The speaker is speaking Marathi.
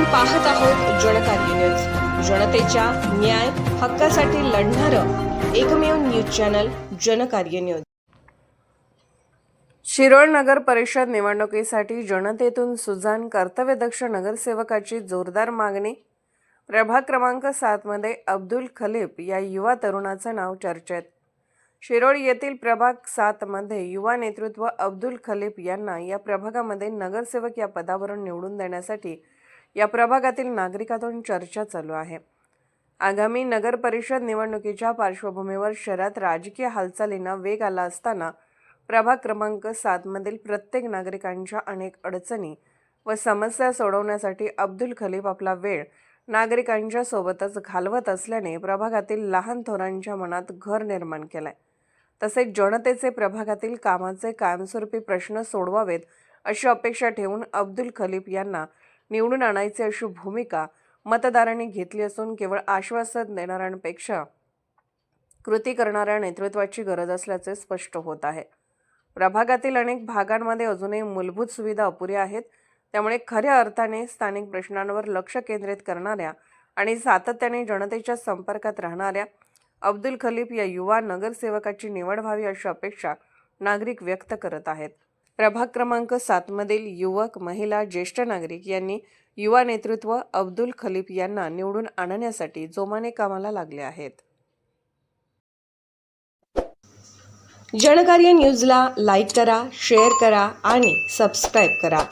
पाहत आहोत जनकार्य न्यूज, जनतेच्या न्याय हक्कासाठी लढणारं एकमेव news channel Janakarya news. Shirol नगर परिषद निवडणुकीसाठी जनतेतून सुजाण कर्तव्यदक्ष नगरसेवकाची जोरदार मागणी। प्रभाग क्रमांक 7 मध्ये अब्दुल खलीफ या युवा तरुणाचं नाव चर्चेत। शिरोळ येथील प्रभाग 7 मध्ये युवा नेतृत्व अब्दुल खलीफ यांना या प्रभागामध्ये नगरसेवक या पदावरून निवडून देण्यासाठी या प्रभागातील नागरिकांतून चर्चा चालू आहे। आगामी नगर परिषद निवडणुकीच्या पार्श्वभूमीवर शहरात राजकीय हालचालींना वेग आला असताना प्रभाग क्रमांक 7 मधील प्रत्येक नागरिकांच्या अनेक अडचणी व समस्या सोडवण्यासाठी अब्दुल खलीफ आपला वेळ नागरिकांच्या सोबतच घालवत असल्याने प्रभागातील लहान थोरांच्या मनात घर निर्माण केलाय। तसेच जनतेचे प्रभागातील कामाचे कायमस्वरूपी प्रश्न सोडवावेत अशी अपेक्षा ठेवून अब्दुल खलीफ यांना निवडून आणायचे अशी भूमिका मतदारांनी घेतली असून केवळ आश्वासन देणाऱ्यांपेक्षा कृती करणाऱ्या नेतृत्वाची गरज असल्याचे स्पष्ट होत आहे। प्रभागातील अनेक भागांमध्ये अजूनही मूलभूत सुविधा अपुऱ्या आहेत, त्यामुळे खऱ्या अर्थाने स्थानिक प्रश्नांवर लक्ष केंद्रित करणाऱ्या आणि सातत्याने जनतेच्या संपर्कात राहणाऱ्या अब्दुल खलीफ या युवा नगरसेवकाची निवड व्हावी अशी अपेक्षा नागरिक व्यक्त करत आहेत। प्रभाग क्रमांक 7 मधील युवक, महिला, ज्येष्ठ नागरिक यांनी युवा नेतृत्व अब्दुल खलीफ यांना निवडून आणण्यासाठी जोमाने कामाला लागले आहेत। जनकार्य न्यूजला लाईक करा, शेअर करा आणि सबस्क्राईब करा।